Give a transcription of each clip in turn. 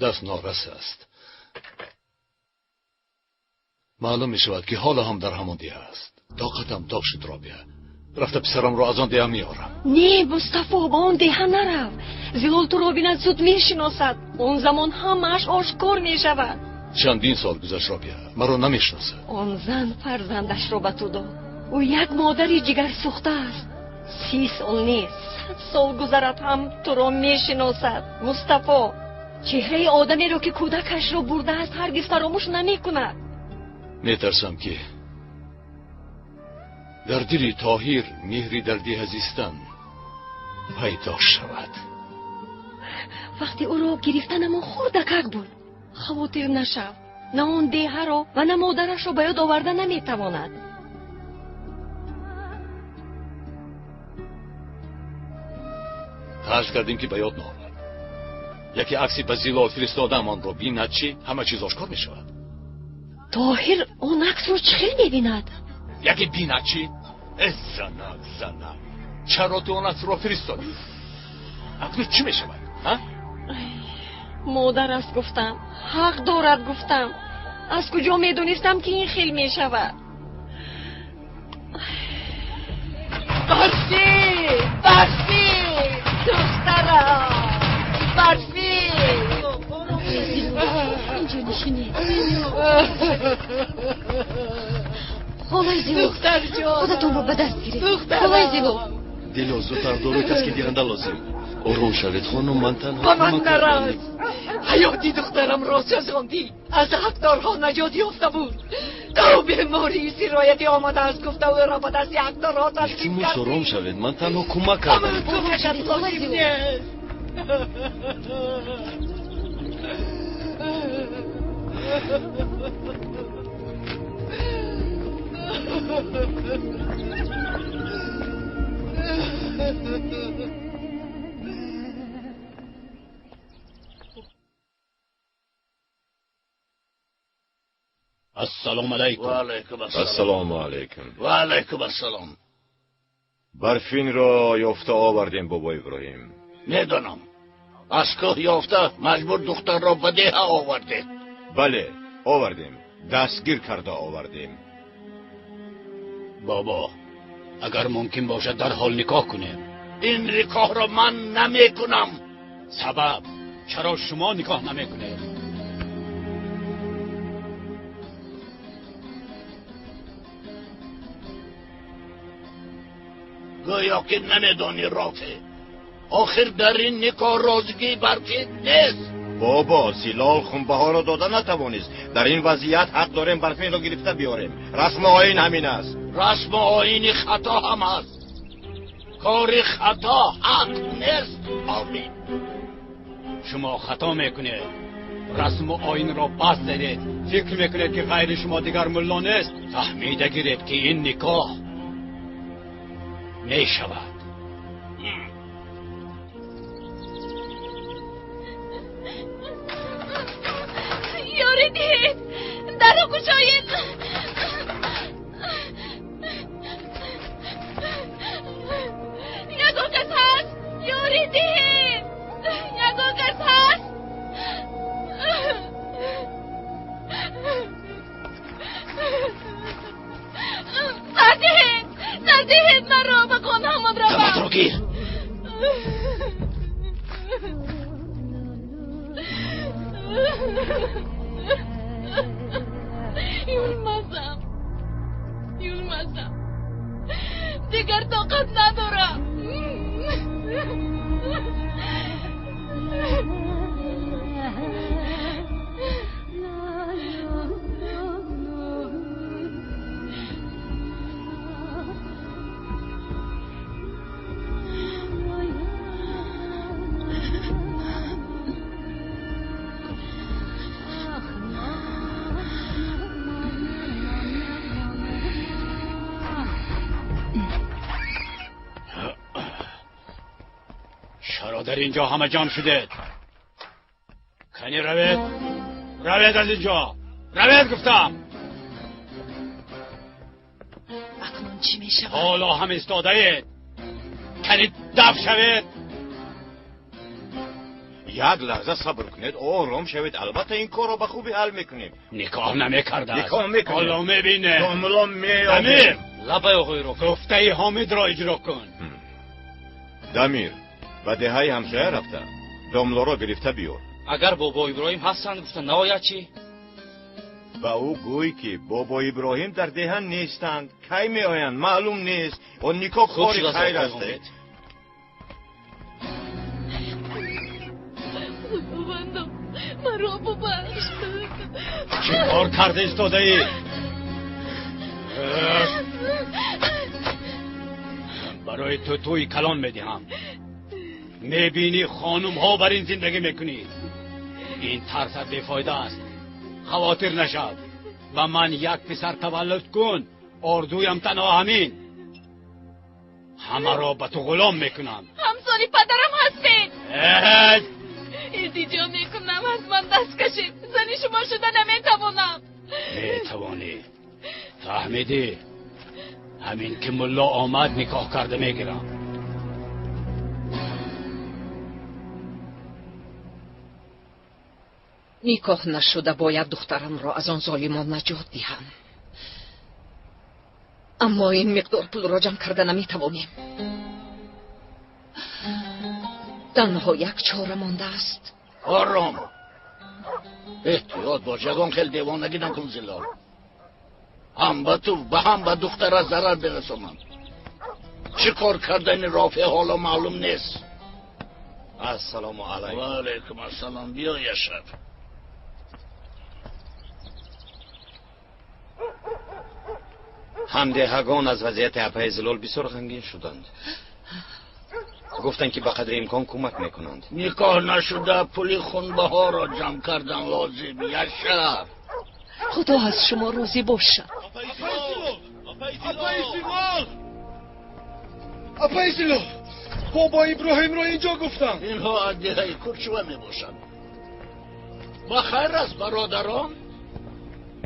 دست نارس است. معلوم می شود که حالا هم در همان دیه است. طاقتم تاق شد رابیه. رفته پسرم را از آن دیه میارم. نه مصطفی، با آن دیه نرو. زلال تو را بیند زود میشناسد. اون زمان همش آشکار میشود. چندین سال گذشت رابیه، مرا نمیشناسد. آن زن فرزندش را به تو داد. او یک مادری جگر سوخته است. 30 سال نیست، 100 سال گذرد هم تو را میشناسد. مصطفی، چهره آدمی را که کودکش را برده است هرگز فراموش نمی کند. میترسم که در دل طاهر مهری در دیه زیستن پیدا شود. وقتی او را گرفتن ما خردکک بود. خواطر نشو، نه آن دیه را و نه مادرش را به یاد آوردن نمیتواند. تلاش کردیم که به یاد نآورد. یکی عکسی به زلال فرستادم، آن را بیند چی همه چیز آشکار می شود. طاهر آن عکس را چه می‌بیند؟ یکی بیند چی؟ زنم چرا تو آن عکس را فرستادی؟ عکس چی می شود؟ مادر است گفتم، حق دارد گفتم. از کجا میدونستم که این خیل می شود؟ برفی دخترم، برفی اینجا نشینی. خالای زیبا دختر جان، خودتون رو به دست گیرید. خالای زیبا دلو زودتر دارو کسی دیگرنده لازم. آروم شوید خانم، من تنها با من نراز. حیاتی دخترم را سوزاندی، از حقدارها نجات یافته بود. تو بیماری سرایتی آمده است گفته و را به دست حقدارها تسلیم کردی. آروم شوید، من تنها کمک کردم. کمکت لازم نیست. السلام علیکم. و علیکم السلام. السلام علیکم. و علیکم السلام. برفین را یافته آوردیم بابا ابراهیم. میدانم. از که یافته مجبور دختر را به دیه آورده. بله آوردیم، دستگیر کرده آوردیم. بابا اگر ممکن باشد در حال نکاح کنیم. این نکاح را من نمی کنم. سبب چرا شما نکاح نمی کنید؟ گویا که نمیدانی رافع. آخر در این نکاح رازگی برکی نیست. بابا زلال خونبها را داده نتوانست. در این وضعیت حق داریم برفین را گرفته بیاریم. رسم آیین همین است. رسم آیین خطا هم است. کار خطا حق نیست. آمین. شما خطا میکنید. رسم و آیین را پس زدید. فکر میکنید که غیر شما دیگر ملا نیست. فهمیده گیرید که این نکاح میشود. یاری دید در رو کشایید. یک آگز هست. یاری دید یک آگز هست. سردهید من را به خانه همون را دمت رو گیر. یولمزم دیگر طاقت ندارم. چرا در اینجا همه جمع شدید؟ کنی روید از اینجا. روید گفتم. اکنون چی می شود؟ حالا هم استاده اید. کنی دف شوید. یک لحظه صبر کنید آرام شوید البته این کار رو به خوبی حل میکنیم نکاح نمیکرده است. نکاح میکنیم حالا میبینه کاملا دمیر لبه آقای رو گفته حامد را اجرا کن. دمیر به دهه همسایه رفته داملا را گرفته بیار. اگر بابا ابراهیم هستند گفتن نباید چی؟ با او گوی که بابا ابراهیم در دهن نیستند کی می آیند معلوم نیست و نکاح کاری خیر است. خداوندم مرا ببخش. چی کار کرده ایستاده ای؟ برای تو توی کلان میدهم. میبینی خانم ها بر این زندگی میکنی. این ترس بیفایده است. خواطر نشد و من یک پسر تولد کن اردویم تنها همین. همه را به تو غلام میکنم. همسانی پدرم هستید. التجا میکنم از من دست کشید. زنی شما شده نمیتوانم. میتوانی. فهمیدی؟ همین که ملا آمد نکاح کرده میگیرم. نکاح نشده باید دخترم را از آن ظالمان نجات دهم. اما این مقدار پول را جمع کرده نمیتوانیم. تنها یک چاره مانده است. آرام احتیاط باش. یگان خیلی دیوانگی نکن زلال. هم به تو و هم به دختر ضرر برسونم. چه کار کردن رافع حالا معلوم نیست. السلام علیکم. و علیکم السلام. بیا یشرف. همدهگان از وضعیت اپای زلال بسیار غمگین شدند. گفتند که به قدر امکان کمک میکنند. نکاح نشده پولی خونبها را جمع کردن لازم. یشرف خدا از شما راضی باشد. اپای زلال بابا ابراهیم را اینجا گفتم. اینها عدیه کرچوه می باشند. با خیر است برادران.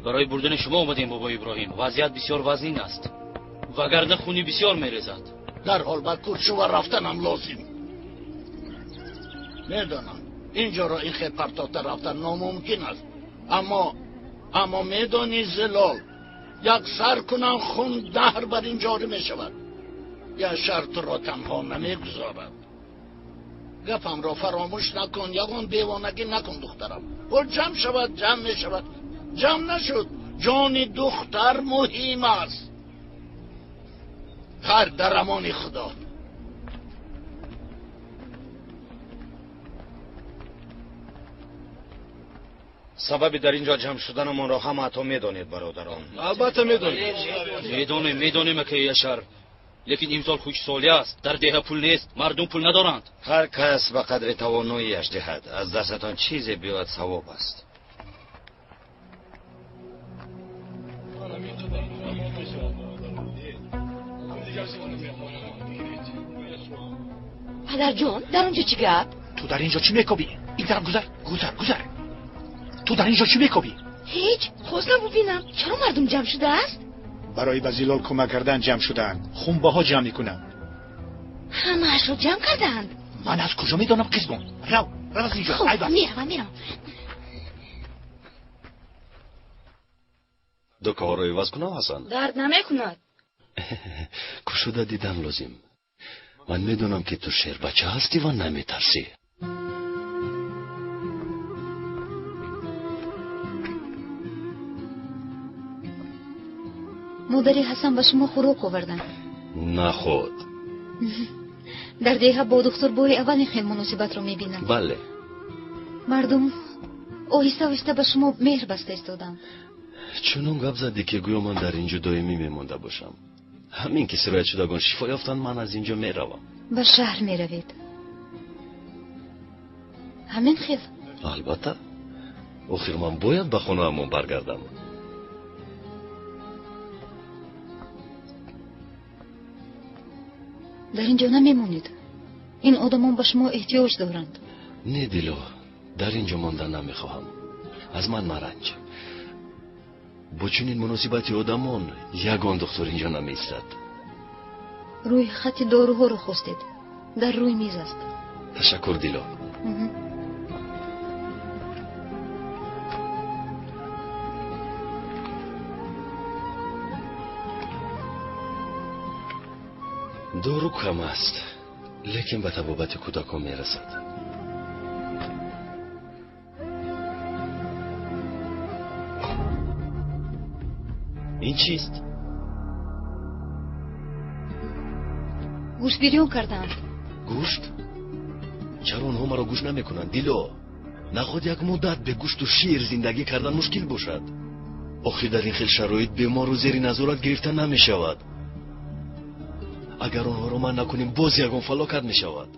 برای بردن شما آمدیم بابا ابراهیم. وضعیت بسیار وزین است وگرنه خونی بسیار میریزد. در حال با کرچوه رفتنم لازم. میدانم اینجا را این خیلی پرتاتر رفتن ناممکن است. اما میدانی زلال یک سر کنن خون دهر بر این جاری می شود. یا شرط را تنها نمی گذارد. گفم را فراموش نکن. یگان دیوانگی نکن دخترم. و جمع شود جمع می شود. جمع نشد جان دختر مهم است. هر در امان خدا. سبب در اینجا جمع شدن ما را هم حتی میدانید برادران. البته میدانیم. میدانیم که یشر لیکن امسال خوش سالی است. در ده پول نیست. مردم پول ندارند. هر کس به قدر تواناییش دهد. از دستتان چیزی بیاد ثواب است. پدر جان در اونجا چی گپ؟ تو در اینجا چی میکوبی؟ این طرف گذر. تو در اینجا چی میکوبی؟ هیچ خواستم ببینم چرا مردم جمع شده است؟ برای به زلال کمک کردن جمع شدن. خونبها جمع میکنن. همه‌اش رو جمع کردند. من از کجا میدانم قسمون؟ رو از اینجا. خب میرم. دو کار رو عوض کنم حسن. درد نمیکند. کشوده دیدن لازم. من میدونم که تو شیر بچه هستی و نمیترسی. مادری حسن به شما خوراک آوردن. نه خود. در دیگه با دکتر باری اول این خیلی مناسبت رو میبینم. بله. مردم آهسته به شما مهر بسته استادن. چونون گپ زدی که گویا من در اینجا دائمی میمونده باشم. همین که سرایت شدگان شفا یافتن من از اینجا میروم. به شهر میروید؟ همین خیل؟ البته. آخر من باید به خونه همون برگردم. در اینجا نمیمونید. این آدمان به شما احتیاج دارند. نه دیلو، در اینجا ماندن نمیخواهم. از من مرنج. با چنین مناسبتی آدمان یگان دکتر اینجا نمیستد. روی خط داروها رو خواستید. در روی میز است. تشکر دیلو. دورو کم است لیکن به طبابت کودکان میرسد. این چیست؟ گوشت بیریون کردند. گوشت؟ چرا اونها مرا گوش نمیکنند؟ دیلو نخواد یک مدت به گوشت و شیر زندگی کردن مشکل باشد. آخه در این خیل شرایط بیمار و زیر نظارت گرفتن نمیشود. اگر اونها رو من نکنیم باز یگان فلاکت میشود.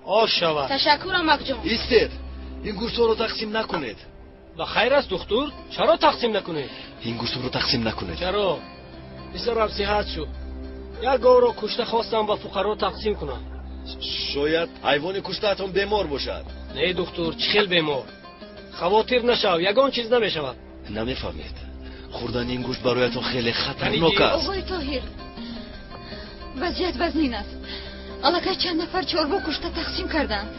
آش شود. تشکرم مکجون. ایستید. این گوشت رو تقسیم نکنید. و خیر است دکتر، چرا تقسیم نکنید؟ این گوشت رو تقسیم نکنید. چرا؟ بسیار صحت شد. یک گاو را کشته خواستم و فقرا تقسیم کنم. شاید حیوان کشته‌تان بیمار باشد. نه دکتر، چخیل بیمار. خواطر نشو، یگان چیز نمیشود. نمیفهمید. خوردن این گوشت برایتان خیلی خطرناک است. آقای طاهر، وضعیت وزنین است. الکی چند نفر چربو کشته تقسیم کردند.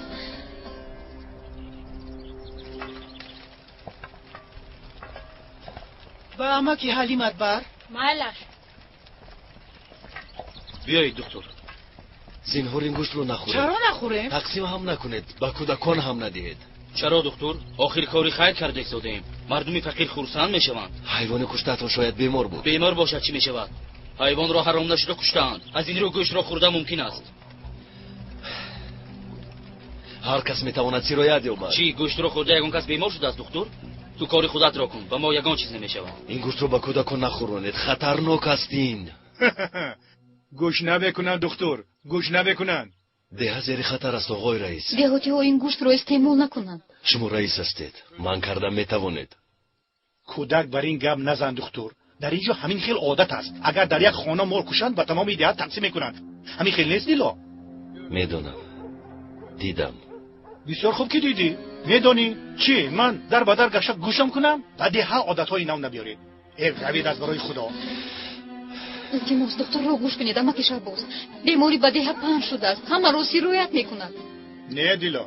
و اما کی حلیمت بر؟ مالش. بیایید دکتر. زینهار این گوشت رو نخورید. چرا نخوریم؟ تقسیم هم نکنید. به کودکان هم ندهید. چرا دکتر؟ آخر کاری خیر کرده زاده ایم. مردم فقیر خرسند میشوند. حیوان کشته‌تان شاید بیمار بود. بیمار باشد چی میشود؟ حیوان را حرام نشده کشتند. از این رو گوشت را خورده ممکن است. هر کس میتواند سرایت یابد. چی گوشت را خورده یگان کس بیمار شده است دکتر؟ تو کاری خودت را کن و ما یگان چیز نمیشود. این گوشت رو به کودکان نخورونید. خطرناک استین. گوش نبکنن دکتر، گوش نبکنن. ده زیر خطر است آقای رئیس. دیهاتی ها این گوشت رو استعمال نکنند. شما رئیس هستید. من کردم میتوانید. کودک بر این گپ نزن دکتر. در اینجا همین خیل عادت است. اگر در یک خانه مار کشند به تمام دیهات تقسیم میکنند. همین خیل نیست دیلا؟ میدونم. دیدم. بسیار خوب که دیدی. میدونی چی؟ من در بدر گشت گوشم کنم بعد ها عادت‌های نو نبیارید. روید از برای خدا. التماس دکتر رو گوش کنید. اما کشور باز بیماری به دیه پنج شده است. همه رو سرایت میکنند. نه دیلا،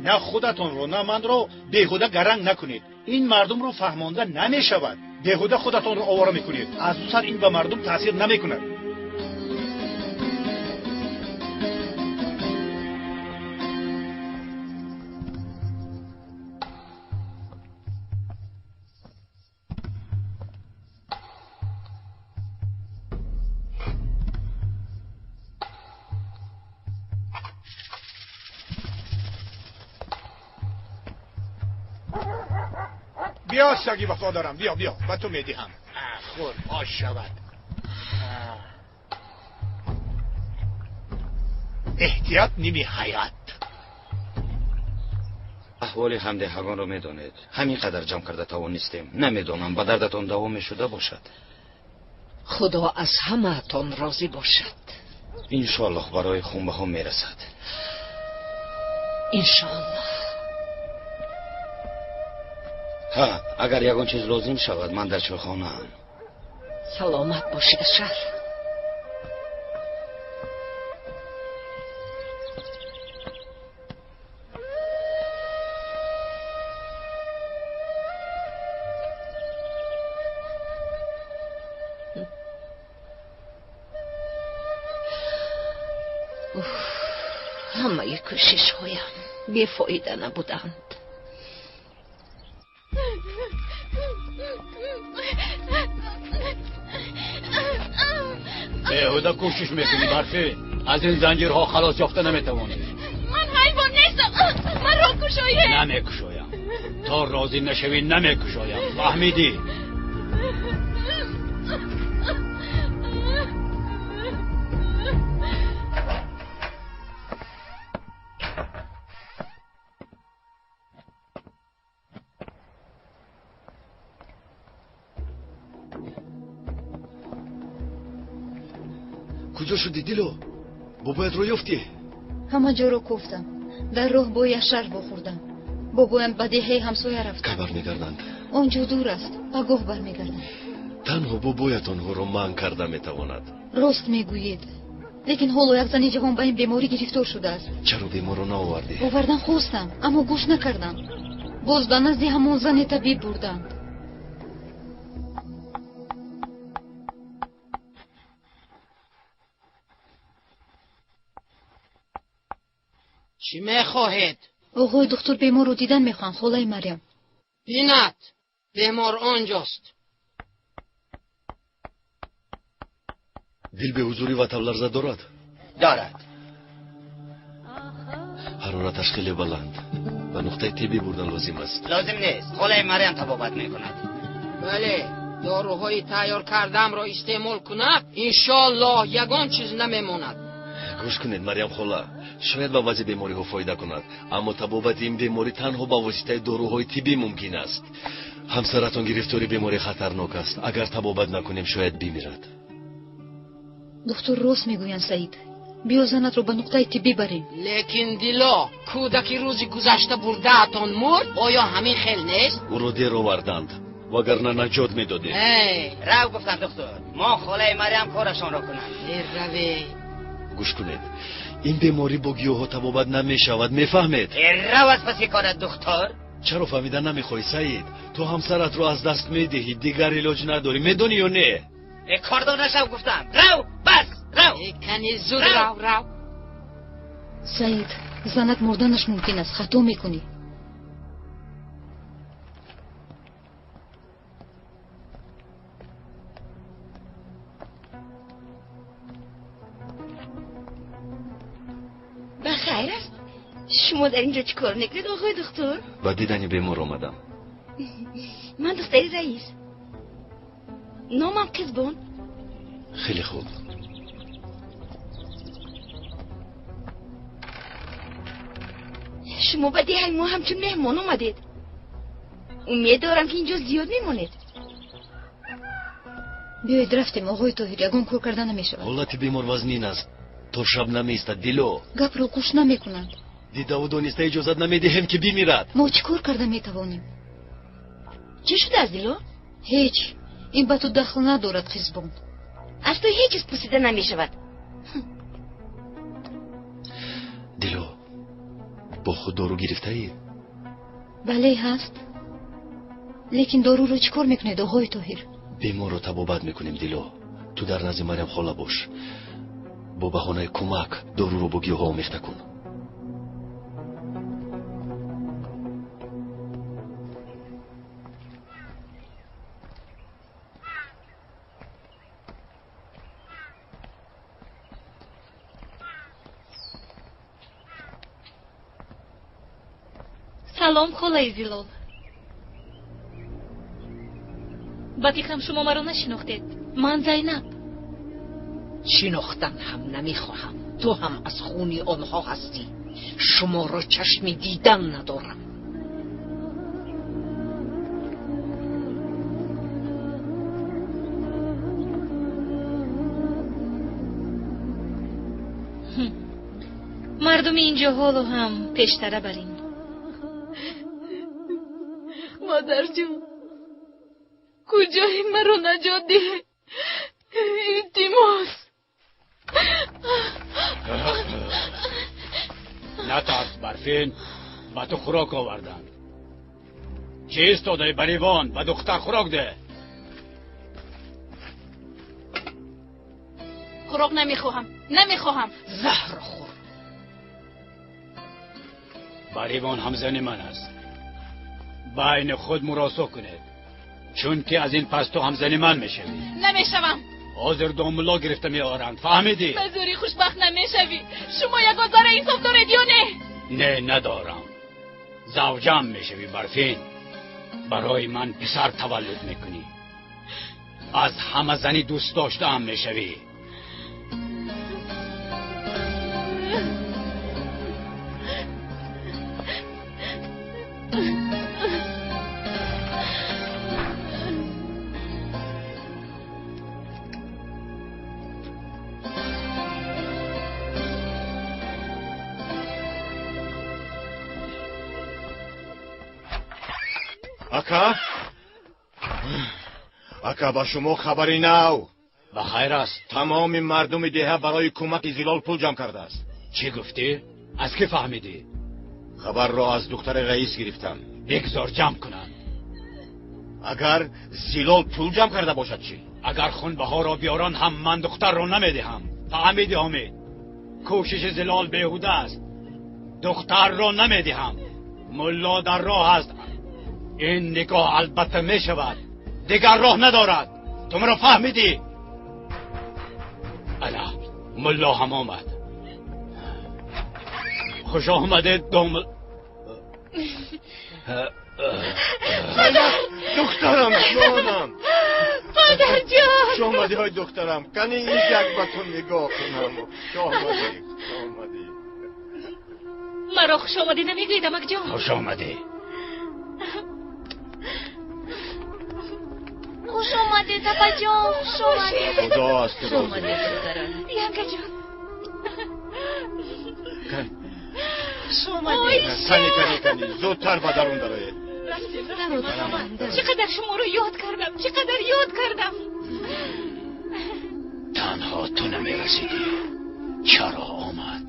نه خودتون رو نه من رو بیهوده گرنگ نکنید. این مردم رو فهمانده نمیشود. بیهوده خودتون رو آواره میکنید. از اون سر این به مردم تاثیر نمیکند. بیا سگی وفادارم، بیا و تو میدیم. خور آش شود. احتیاط نیمی حیات. احوال همدهگان رو میدونید. همین قدر جمع کرده توانستیم. نمیدونم به دردتان دوام شده باشد. خدا از همه تان راضی باشد. انشالله برای خونبه ها میرسد. انشالله. ها اگر یگان چیز لازم شود من در چایخانه ام. سلامت باشید شهر. همه کوشش هایم بی‌فایده نبودند. بیهوده کوشش میکنی برفی. از این زنجیرها خلاص یافته نمیتوانی. من حیوان نیستم. من را کشایم. نمیکشایم. تا راضی نشوی نمیکشایم. فهمیدی؟ کجا شدی دیلو؟ بابایت رو یافتی؟ همه جا رو گفتم. در راه با یک شر بخوردم. بابایم به دیه همسایه رفتم. کی برمیگردند؟ آنجا دور است. آگاه برمیگردند. تنها بابایتان ها رو من کرده میتواند. راست میگویید. لیکن حالا یک زن جوان به این بیماری گرفتار شده است. چرا بیمار رو نآوردی؟ آوردن خواستم اما گوش نکردم. باز به نزد همون زن طبیب بردند. چی میخواهید؟ آقای دکتر بیمار رو دیدن میخوان. خالای مریم. بینت بیمار آنجاست. دل به حضوری و تب لرزه دارد؟ دارد. حرارتش خیلی بلند و نقطه طبی بردن لازم است. لازم نیست. خالای مریم طبابت میکند. بله، داروهای تیار کردم را استعمال کند انشالله یگان چیز نمیماند. گوش کنید مریم خاله، شاید با وضع بیماری ها فایده کند، اما طبابت این بیماری تنها با واسطه داروهای طبی ممکن است. همسرتان گرفتاری بیماری خطرناک است. اگر طبابت نکنیم شاید بمیرد. دکتر راست میگوین سعید. بیا زنت رو به نقطه طبی بریم. لیکن دیلا کودکی روزی گذشته برده اتان مرد. آیا همین خیل نیست؟ او رو دیر آوردند وگرنه نجات میدادیم. رو گفتم دکتر، ما خالای مریم کارشان را کنند. روی گوش کنید، این بیماری با گیاها طبابت نمیشود، میفهمید؟ رو از پس کارت دکتر. چرا فهمیدن نمیخوای سعید؟ تو همسرت رو از دست میدهی، دیگر علاج نداری، میدونی یا نه؟ کاردار نشو گفتم. رو بس رو. کنی زود رو. سعید زنت مردنش ممکن است. خطا میکنی. بخیر است. شما در اینجا چی کار میکنید آقای دکتر؟ با دیدن بیمار آمدم. من دختر رئیس. نامم قزبان. خیلی خوب. شما به ده ما همچون مهمان اومدید. امید دارم که اینجا زیاد میمونید. بیایید رفتیم آقای طاهر. یگان کار کردن نمیشود. حالت بیمار وزنین است. تا شب نمیستد دیلو. گپ رو گوش نمیکنند. دیده و دانسته اجازت نمیدهیم که بمیرد. ما چی کار کرده میتوانیم؟ چی شده از دیلو؟ هیچ. این به تو دخل ندارد خزبان. از تو هیچ چیز پرسیده نمیشود. دیلو با خود دارو گرفته ای؟ بله هست. لیکن دارو رو چی کار میکنید آقای طاهر؟ بیمار رو طبابت میکنیم دیلو. تو در نزد مریم خاله باش. با بهانه کمک دارو رو با گیاها آمیخته کن. سلام خالای زیلال. بدیخم شما مرا نشناختید. من زینب. شناختن هم نمیخواهم. تو هم از خونی آنها هستی. شما را چشمی دیدن ندارم. مردم اینجا حالو هم پیشتره برین. مادر جون کجایی مرا نجات ده. التماس. نترس برفین، با تو خوراک آوردن. چیست داده بریوان و دختر خوراک ده. خوراک نمیخواهم. زهر خور. بریوان همزن من است. بین خود مراسو کنید، چون که از این پس تو همزن من میشوی. نمیشوم. حاضر داملا گرفته میآرند، فهمیدی؟ به زوری خوشبخت نمیشوی. شما یک آزار انصاف دارید یا نه؟ نه ندارم. زوجم میشوی برفین. برای من پسر تولد میکنی. از همه زنی دوست داشته هم میشوی. اکا با شما خبری نو. بخیر است. تمام مردم دیه برای کمک زلال پول جمع کرده است. چی گفتی؟ از که فهمیدی؟ خبر را از دختر رئیس گرفتم. بگذار جمع کنند. اگر زلال پول جمع کرده باشد چی؟ اگر خونبها را بیارن هم من دختر را نمیدهم. فهمیدی حامد؟ کوشش زلال بیهوده است. دختر را نمیدهم. ملا در راه است. این نگاه البته می شود، دیگر راه ندارد. تو مرا فهمیدی؟ الا ملا هم آمد. خوش آمده دامل. دخترم جانم. پدر جان خوش آمدی های دخترم. کنی این یک بطون نگاه کنم. خوش آمدی. مرا خوش آمدی نمیگوی دمک جان؟ خوش آمدی. خوش آمده تپا جان. خوش آمده. خدا است که خوش آمدی دخترم. ینگه جان. خوش آمدی. کنی زودتر به درون درایید. چقدر شما رو یاد کردم. تنها تو نمیرسیدی. چرا آمد؟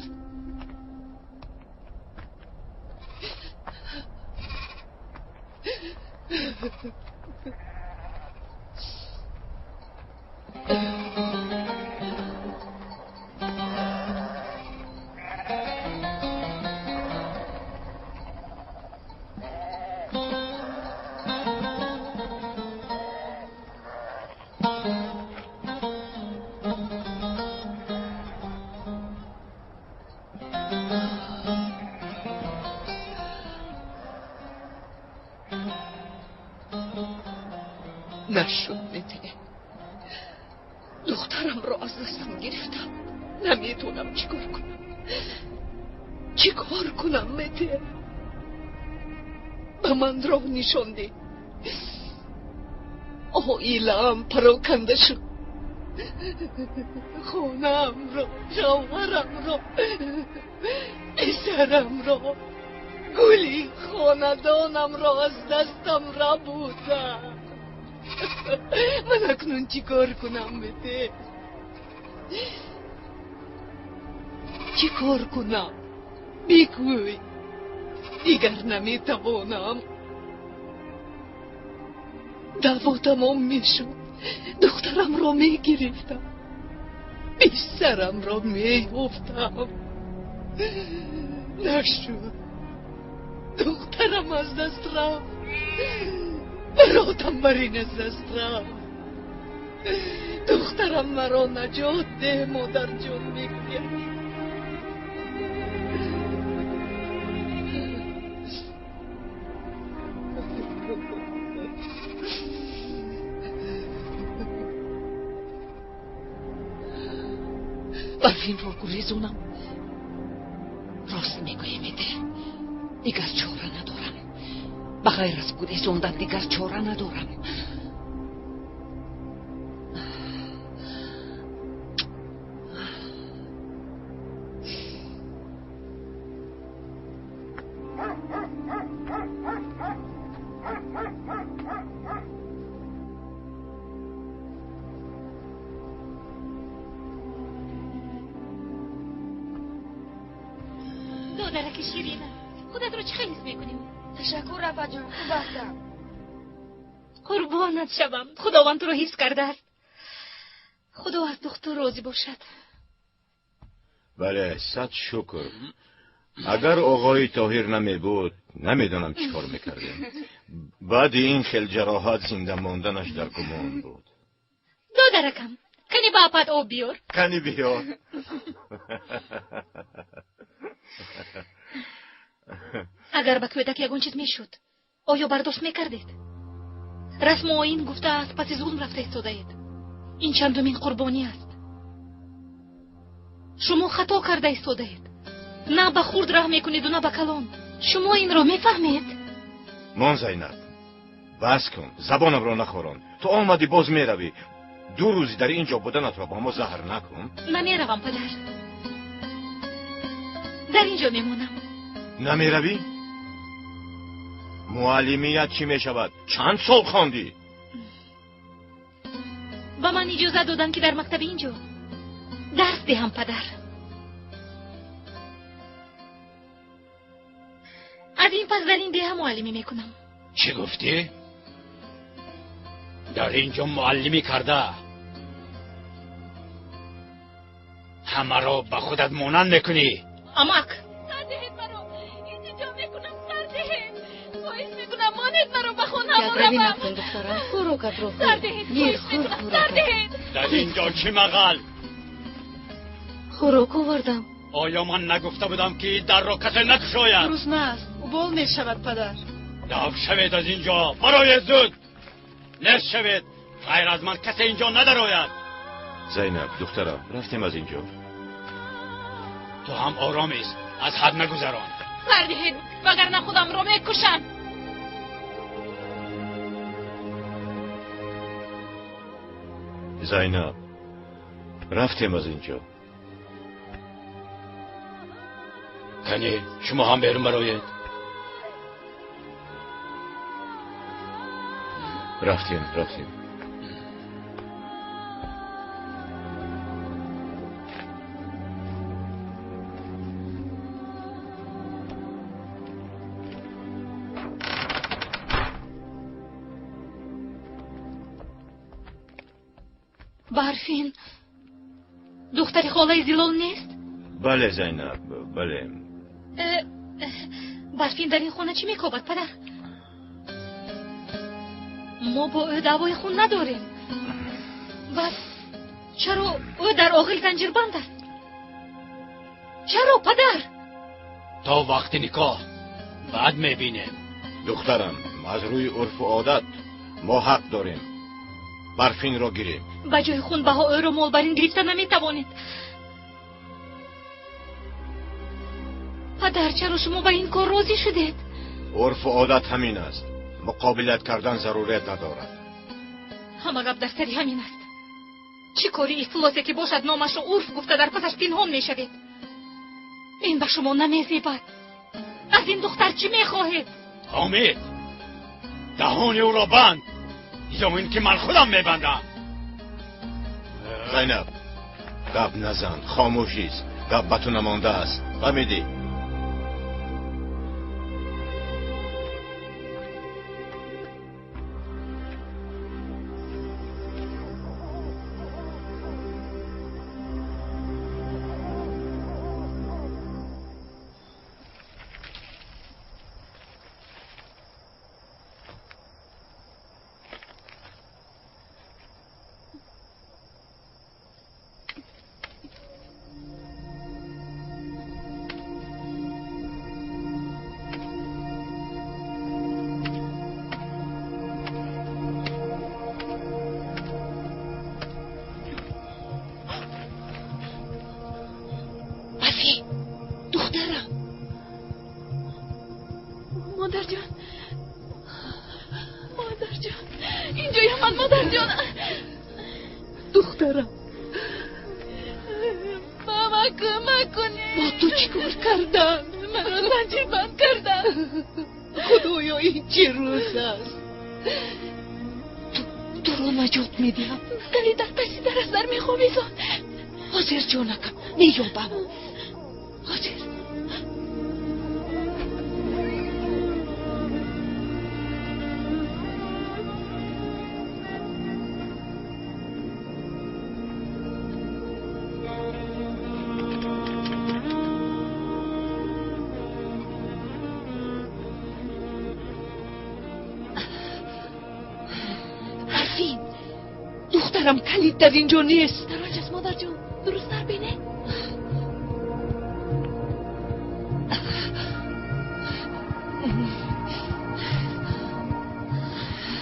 نشد مته. دخترم را از دستم گرفتم. نمیتونم چیکار کنم مته. به من راه نشاندی. آیلم پراکنده شد. خانم را، شوهرم را، پسرم را، گلی خاندانم را از دستم را بودم. من اکنون چی کار کنم مته؟ چی کار کنم؟ بگوی. دیگر نمیتوانم. دعوا تمام میشد. دخترم را میگرفتم. بیسترم را میگفتم. نشد. دخترم از دست رفت. براتم برین از دست رفت. دخترم مرا نجات ده مادر جان میگوید. برفین را گریزونم. راست میگویی میده. دیگر چاره ندارم. بغیر از گریزوندن دیگر چاره ندارم. دادرک شیرینه، خودت رو چه خیلی حس میکنی؟ تشکر رفا جان، خوب هستم. قربانت شوم. خداوند تو رو حفظ کرده است. خدا از دختر راضی باشد. بله، صد شکر. اگر آقای طاهر نمی بود نمیدونم چی کار میکردیم. بعد این خیل جراحت زنده ماندنش در گمان بود. دادرکم، کنی باپت آب بیار. کنی بیار. اگر به کودک یگون چیز میشد آیا برداشت میکردید؟ رسم و آیین گفته است پس ظلم رفته ایستاده اید. این چندمین قربانی است. شما خطا کرده ایستاده اید. نه به خورد راه میکنید و نه به کلان. شما این را میفهمید؟ مان زینب بس کن، زبانم را نخوران. تو آمدی باز میروی. 2 روزی در اینجا بودنت را با ما زهر نکن. نمیروم پدر. در اینجا میمونم. نمیروی؟ معلمیت چی میشود؟ چند سال خواندی؟ با من اجازه دادن که در مکتب اینجا درس دهم پدر. از این پس در این دیه معلمی میکنم. چی گفتی؟ در اینجا معلمی کرده؟ همه را به خودت مانند میکنی؟ امک روی نکن دخترم. خوراکت رو خور. یه خور خوراکت. در اینجا چی مقل؟ خوراک آوردم. آیا من نگفته بودم که در را کسی نکشاید؟ درست است. بول می شود پدر. دفع شوید از اینجا. برای زود نصف شوید. غیر از من کسی اینجا ندراید. زینب دخترم رفتیم از اینجا. تو هم آرام است. از حد نگذران. بردهید وگرنه خودم رو میکشم. زینب رفتیم از اینجا. کنی شما هم برون برایید. رفتیم برفین دختر خاله زیلال نیست؟ بله زینب بله. برفین در این خونه چی میکوبد پدر؟ ما با او دعوای خون نداریم. و چرا او در آغل زنجیر بند است؟ چرا پدر؟ تا وقت نکاح بعد میبینیم. دخترم از روی عرف و عادت ما حق داریم برفین را گیریم. با جای خون بها او را مالبرین گرفته نمیتوانید. پدر چرا شما به این کار راضی شدید؟ عرف و عادت همین است. مقابلت کردن ضرورت ندارد. همه گپ در سری همین است. چی کاری افلاسی که باشد نامش را عرف گفته در پسش پنهان میشوید؟ این به شما نمیزیبد. از این دختر چی میخواهید؟ حامد دهان او را بند. این که من خودم میبندم. زینب گپ نزن. خاموشی است. گپ به تو نمانده است. فهمیدی؟ دخترم کلید در اینجا نیست. در آنجاست مادر جان. درست در بینه.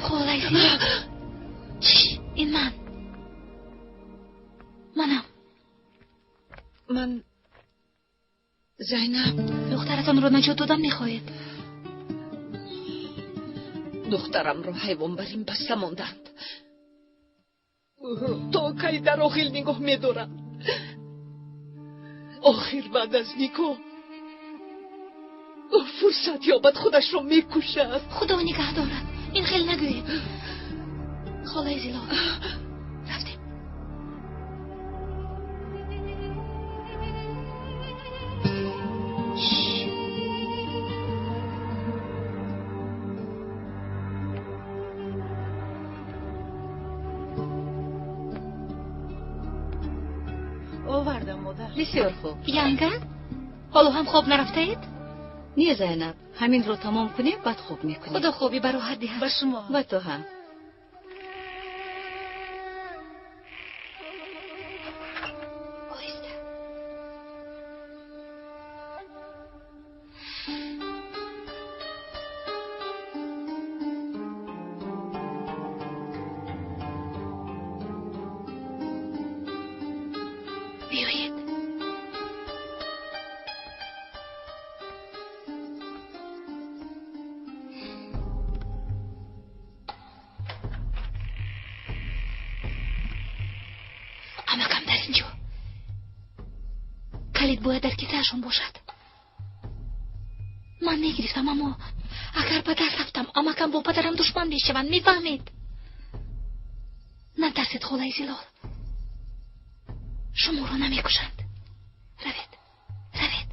خاله چی؟ این منم. من زینب. دخترتان رو نجات دادن میخواهید؟ دخترم رو حیوان بریم بسته ماندند. تا کی در آخیل نگاه می‌دارم. آخر بعد از نکاح فرصت یابد خودش رو میکشد. خدا نگه دارد. این خیلی نگوید. خاله زیلا رفتیم. آوردم مادر. بسیار خوب. ینگه حالا هم خواب نرفته اید؟ نه زینب، همین رو تمام کنی بعد خوب میکنی. خدا خوبی برای حدی هم. با شما. با تو هم. باید در کیسهشون باشد. من میگریستم اما اگر به در رفتم امکم با پدرم دشمن میشوند. میفهمید؟ نترسید خالای زلال، شما رو نمیکشند. روید روید.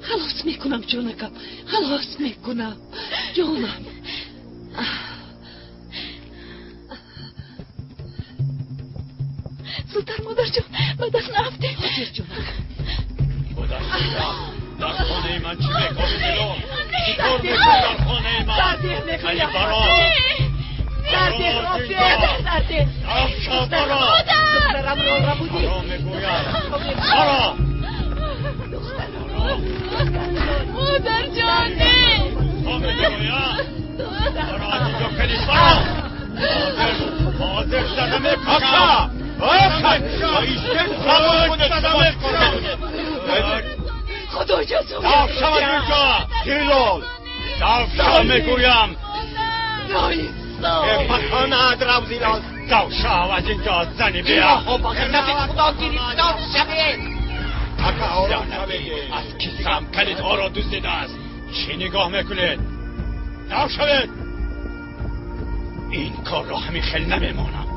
خلاص میکنم جونکم، خلاص میکنم جونم. زودتر مادر جان، بعد از نفته. خاطر جونکم. مادر جان، در خانه من چی میکنی دلو؟ چطور میکنی در خانه من؟ خیلی برا سردی رافیه سردی افشا برا دخترم رو بودی برا میگویم برا مادر جان نه تو میگویم برا اینجا کنی برا مادر زده میکنم خدا جزو داف شود اینجا دیلول داف شا میگویم پکان ادرم زیراز داف شا از اینجا زنی بیا خب نفت خدا گریفتار شوید از کیسم کلید ها را دزدیده است چی نگاه میکنید داف شوید این کار را همین خیلی نمیمانم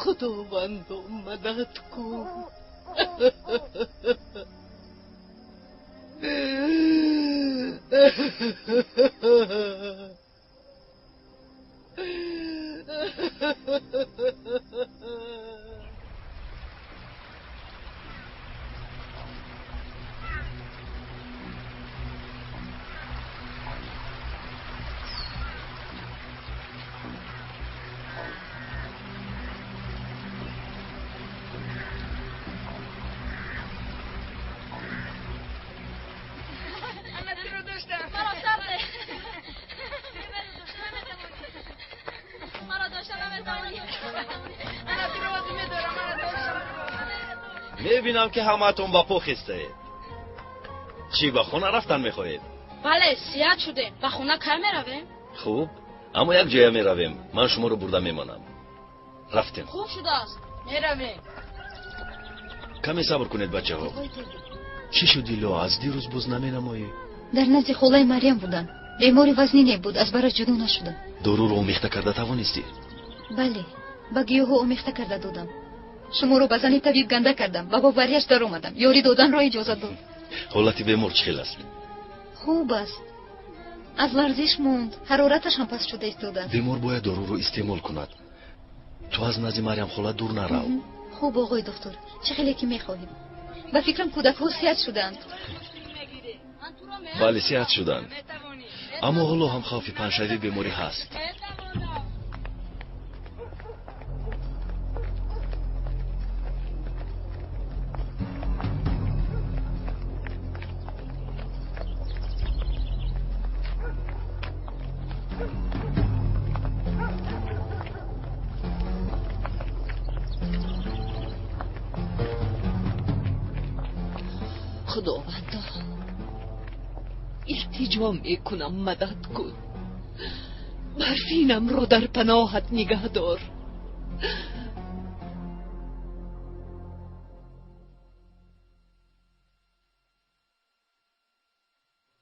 خداوند مدد کن. میبینم که همه‌تون با پا خسته. چی به خونه رفتن میخواهید؟ بله سیاد شده. به خونه کار میرویم؟ خوب، اما یک جای میرویم. من شما رو برده میمانم. رفتیم. خوب شده است. میرویم. کمی صبر کنید بچه ها. چی شد دیلو؟ از دیروز باز نمینمایی؟ در نزد خالای مریم بودن. بیماری وزنی بود، از برش جدا نشدم. دارو رو آمیخته کرده توانستی؟ بله، با گیاها آمیخته کرده دادم. شما رو به زن طبیب گنده کردم و با بریش در اومدم. یاری دادن را اجازه داد. حالت بیمار چخیل است؟ خوب است. از لرزش موند، حرارتش هم پس شده ایستاده. بیمار باید دارو رو استعمال کند. تو از نزد مریم خاله دور نرو. خوب آقای دکتر، چه خیلی که میخواهید. به فکرم کودک ها صحت شدند. بله صحت شدند، اما حالا هم خوف پنشوی بیماری هست. خداوندا التجا میکنم مدد کن. برفینم رو در پناهت نگه دار.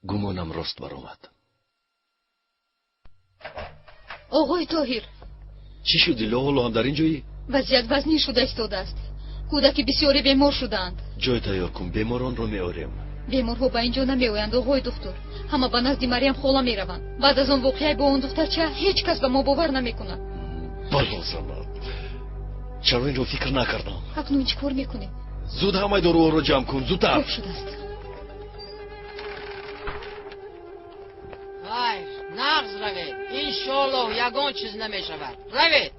گمانم راست برآمد. آقای طاهر، چی شد دیلو؟ حالا هم در این جایی؟ وضعیت وزنی شده ایستاده است. کودک بسیاری بیمار شدند. جای تیار کن، بیماران رو میاریم. بیمارها به اینجا نمیآیند آقای دکتر. همه به نزد مریم خاله میروند. بعد از آن واقعه با اون دخترچه هیچ کس به ما باور نمیکند. بلا زند. چرا این رو فکر نکردم؟ اکنون چی کار میکنیم؟ زود همه داروها رو جمع کن، زودتر. خوب شده است. خیر نغز روید. انشالله یگان چیز نمیشود. روید.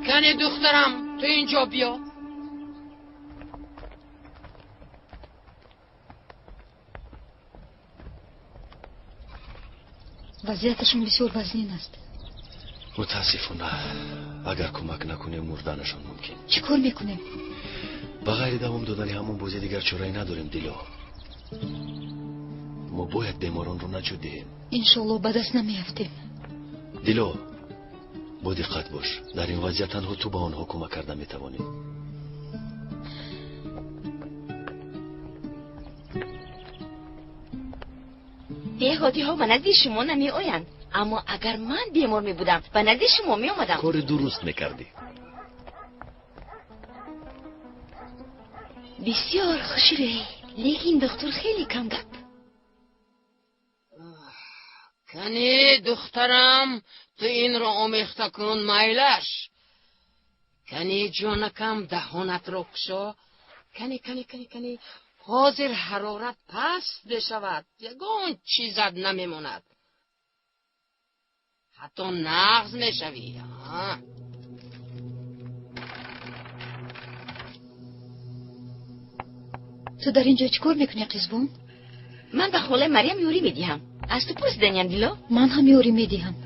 کنی دخترم تو اینجا بیا. وضعیتشون بسیار وزنین است. متاسفانه اگر کمک نکنیم مردنشان ممکن. چی کار میکنیم؟ بغیر دوام دادن همون بازی دیگر چرایی نداریم دیلو. ما باید بیماران رو نجات دهیم. انشالله به دست نمیافتیم. دیلو با دقت باش. در این وضعیت تنها تو به آنها کمک کردن میتوانی. بیهادی ها به نزد شما نمی آیند، اما اگر من بیمار می بودم به نزد شما می آمدم. کار درست میکردی. بسیار خوش ری، لیکن دکتر خیلی کم گپ. کنی دخترم تو این را آمیخته کن میلش. کنی جانکم دهانت رو کشا. کنی حاضر حرارت پست بشود. یگان چیزت نمیموند. حتی نغز میشوی. تو در اینجا چیکار میکنی قزبون؟ من به خاله مریم یوری میدیم. از تو پرسیدن دیلو؟ من هم یوری میدیم.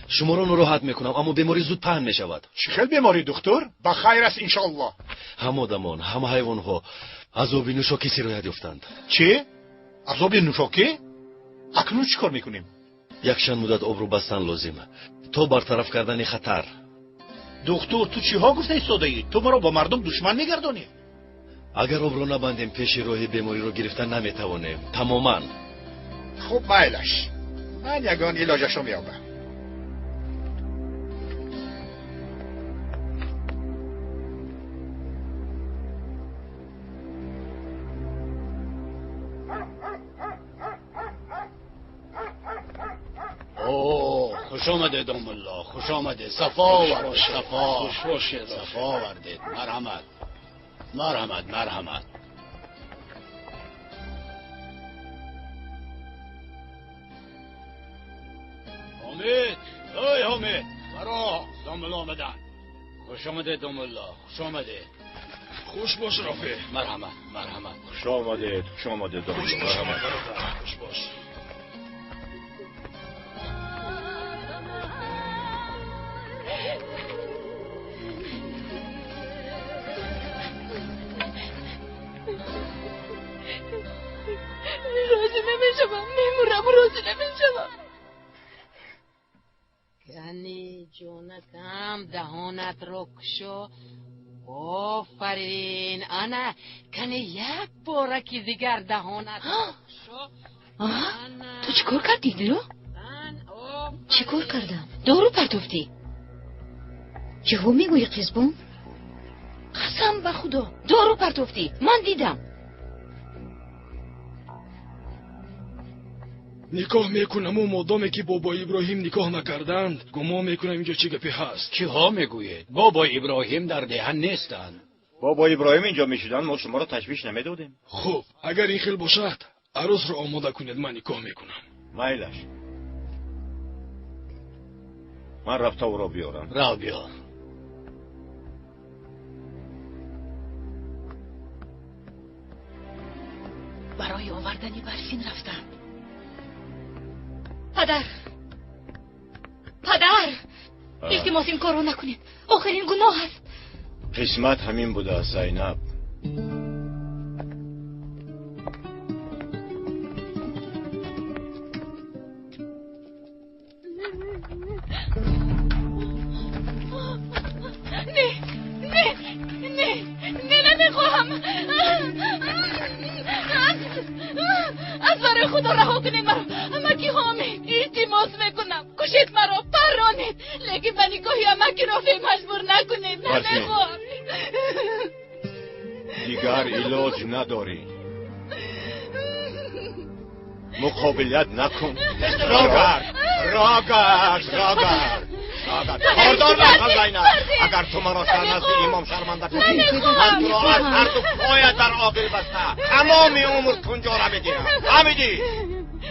شما رو ناراحت میکنم، اما بیماری زود پهن میشود. چه خیلی بیماری دکتر؟ بخیر است انشالله. هم آدمان هم حیوان ها عذاب نوشاکی سرایت یافتند. چی؟ عذاب نوشاکی؟ اکنون چی کار میکنیم؟ یک چند مدت آب رو بستن لازم تا برطرف کردن خطر. دکتر تو چی ها گفته ایستاده ای؟ تو مرا با مردم دشمن میگردانی؟ اگر آب رو نبندیم پیش راه بیماری رو گرفتن نمیتوانیم تماما. خب میلش، من یگان علاجش رو میابم. خوش آمده دام الله، خوش آمده. صفا ورد، صفا وردید. مرحمت مرحمت مرحمت. حامد، ای حامد، برا دام الله آمدن. خوش آمده دام الله، خوش آمده. خوش باش رافی. مرحمت مرحمت. خوش آمده دام الله. مرحمت. خوش باش. راضی نمیشم، میمورم، راضی نمیشم. کنی جونکم دهانت رو کشو. آفرین انا کنی یک بارکی دیگر دهانت رو کشو. تو چیکار کردی دیرو؟ چیکار کردم؟ دارو پرتوفتی؟ چه میگویی قزبون؟ قسم به خدا دارو پرتوفتی، من دیدم. نکاح میکنم و مادامی که بابا ابراهیم نکاح نکردند گمان میکنم اینجا چه گپی هست. چی ها میگوید؟ بابا ابراهیم در دهن نیستند. بابا ابراهیم اینجا میشدن ما شما را تشویش نمیدادیم. خب اگر این خیل باشد عروس را آماده کنید، من نکاح میکنم. میلش، من رفته او را بیارم. را بیار. برای آوردن برفین رفتن. پدر التماس این کارو نکنید، آخرین گناه هست. قسمت همین بوده زینب. نه نمیخواهم. از برای خدا رها کنید مرا. امکی حامد التماس میکنم کشید مرا، پرانید، لیکن من نگاهی امکی را مجبور نکنید. نمیخواهم. دیگر علاج نداری، مقابلیت نکن. راگر خاردار نکن زینب. اگر تو مرا سرنزد امام شرمنده کنی من تو را از هر دو پایت در آغل بسته تمام عمر کنجا را میگیرم. حمیدی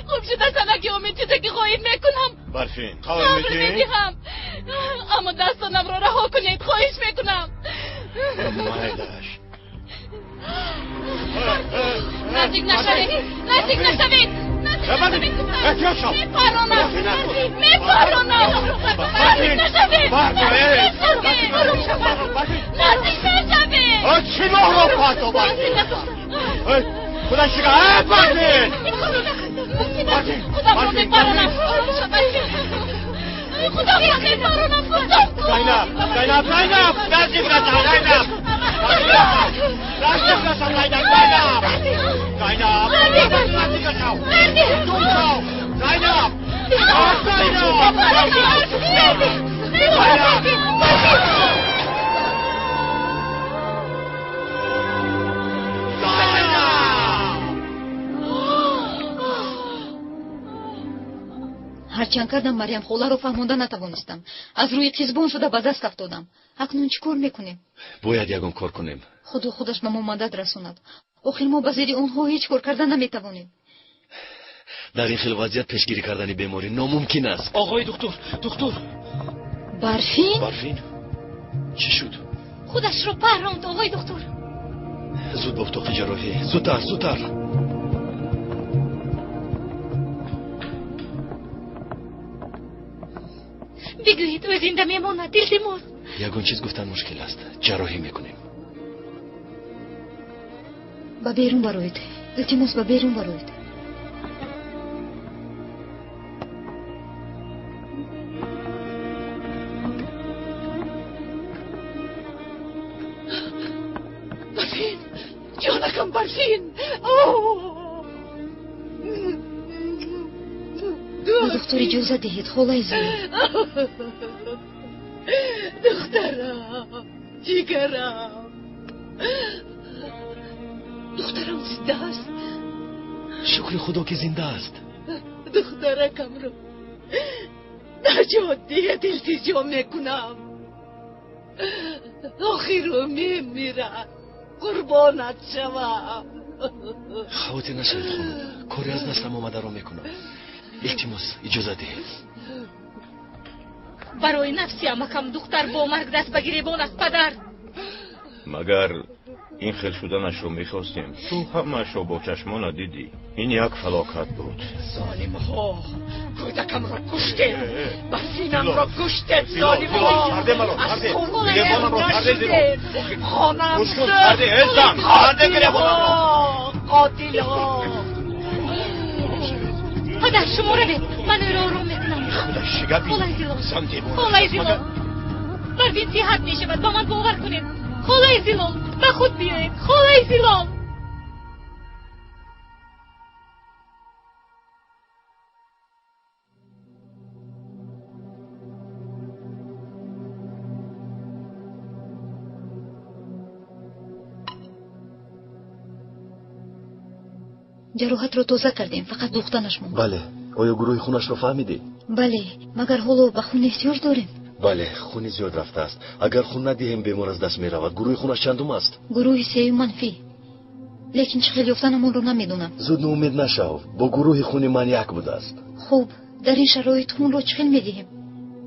خوب شده سمکی امید چیزی که خواهید میکنم. برفین قول میدیم، اما دستانم را رها کنید، خواهش میکنم. میلش نزدیک نشوید. احتیاط شو. میپرانم. نزدیک نشوید. چی ناه رو پاتو برفین؟ خدا شکایت برفین. خدا میپرانم. خدا میپرانم. زینب نزدیک نشو. هرچند کردم مریم خولا رو فهمونده نتوانستم. از روی قزبون شده به دست افتادم. اکنون چی کار میکنیم؟ باید یگان کار کنیم. خدا خودش به ما مدد رسوند. آخر ما به زیر اونها هیچ کار کردن نمیتوانیم. در این خیل وضعیت پیشگیری کردن بیماری ناممکن است. آقای دکتر برفین؟ چی شد؟ خودش رو پراند آقای دکتر. زود به اتاق جراحی، زودتر. بگویید او زنده میماند. التماس. یگان چیز گفتن مشکل است، جراحی میکنیم. به بیرون بروید. التماس به بیرون بروید. دخترکم برفین. دکتر اجازه دهید خالای زیاد. دخترم، جیگرم، دخترم زنده است. شکر خدا که زنده است. دخترکم رو نجات دهید التجا میکنم. آخر رو میمیرم، قربانت شوم. خواهد نشوید خانم، کاری از نسلم آمده را میکنم. التماس اجازه دهید. برای نفسی امکم دختر با مرگ دست بگیریبان است پدر. مگر این خیل شدنش رو میخواستیم؟ تو همش رو با چشمان دیدی. این یک فلاکت بود. ظالم ها، کودکم را کشتید، بسینم را کشتید. ظالم ها، از خونه را نشدید. خانم قاتل ها. پدر شما رو بید، من او را آروم میکنم. خدا شگفی خالای زیلال برفین صحت میشود، با من باور کنید. خالای زیلال به خود بیایید. خالای زیلال جراحت رو تازه کردیم، فقط دوختنش موند. بله. آیا گروه خونش رو فهمیدی؟ بله، مگر حالا به خون احتیاج داریم؟ بله، خونی زیاد رفته است. اگر خون ندهیم بیمار از دست می رود. گروه خونش چندم است؟ گروه سه منفی. لیکن چخیل یافتنمون رو نمیدونم. زود نومید نشو. با گروه خونی من یک بوده است. خوب، در این شرایط خون رو چخیل میدهیم؟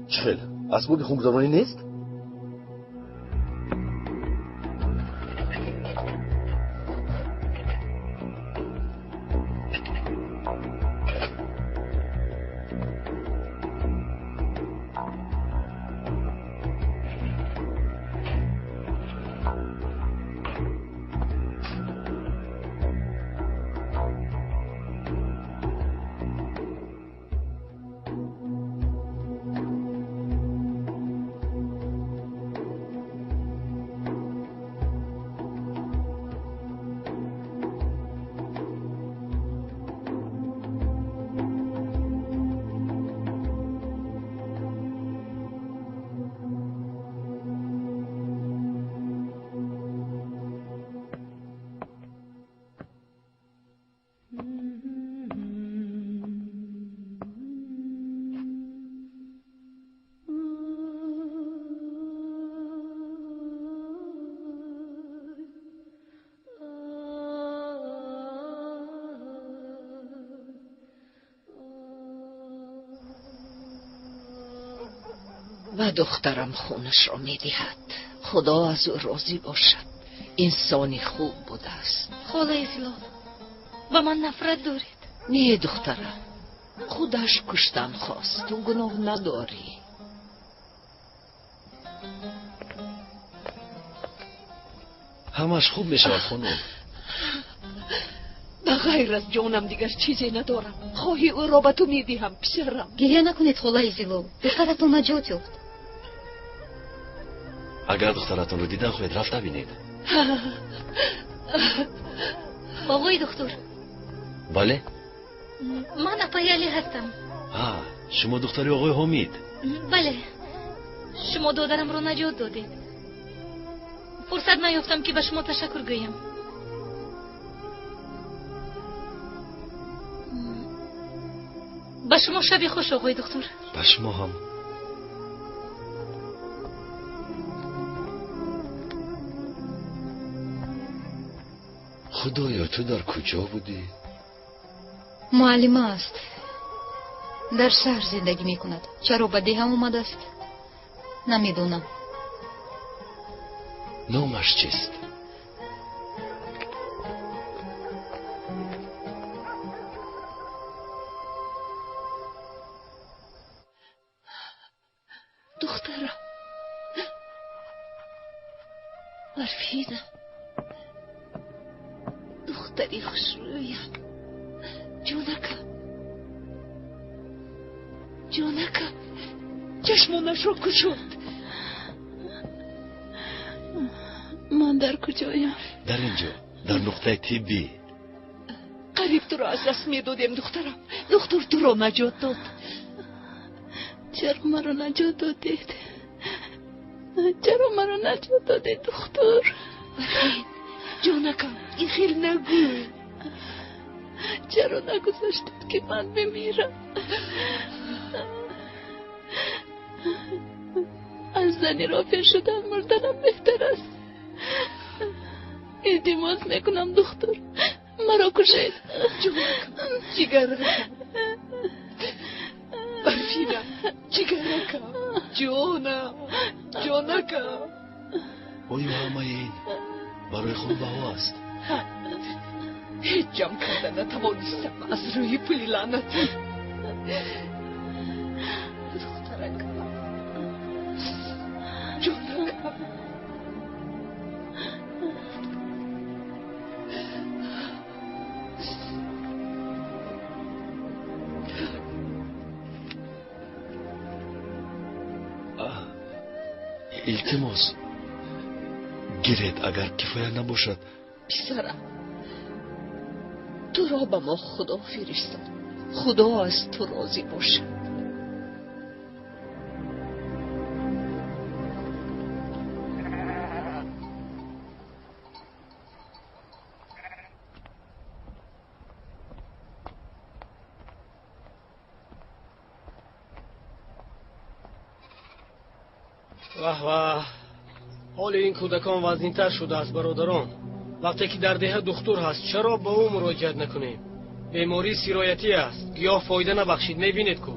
چخیل؟ اسباب خونگذرانی نیست؟ و دخترم خونش را میدهد. خدا از او راضی باشد. انسانی خوب بوده است. خالای زیلال با من نفرت دارید؟ نه دخترم، خودش کشتن خواست. تو گناه نداری. همش خوب میشود خانم. به غیر از جانم دیگر چیزی ندارم. خواهی او را به تو میدهم پسرم. گریه نکنید خالای زیلال، دخترتون نجات یافت. اگر دخترتون رو دیدن خواهید رفت ببینید. آقای دکتر. بله؟ من اپایالی هستم. شما دختری آقای حمید؟ بله، شما دادرم رو نجات دادید. فرصت نیافتم که به شما تشکر گویم. به شما شبی خوش آقای دکتر. به شما هم. خدایا تو در کجا بودی؟ معلمه است. در شهر زندگی می کند. چرا به دهام اومده است؟ نمیدونم. نامش چیست؟ دخترم، برفینم، دختری خوشرویم، جونکم چشمانش رو کشوند. من در کجایم؟ در اینجا در نقطه طبی. قریب تو را از دست میدادیم دخترم. دکتر تو را نجات داد. چرا مرا نجات دادید؟ چرا مرا نجات دادید دکتر؟ برهین جانکم این خیلی نگوی. چرا نگذاشتید که من بمیرم؟ از زنی رافع شدن مردنم بهتر است. التماس میکنم دکتر مرا کشید. جانکم جگرکم برفینم جگرکم جانکم. آیا همه این برای خونبها است؟ هیچ جمع کردن نتوانستم از روی پلی لعنتی. دخترکم جانکم. التماس گرید اگر کفایت نباشد. پسرم تو را به ما خدا فرستاد. خدا از تو راضی باشد. واه واه، حال این کودکان وزنی‌تر شده است برادران. وقتی که در ده دکتر هست چرا به او مراجعت نکنیم؟ بیماری سیرایتی است، گیاه فایده نبخشید. میبینید کو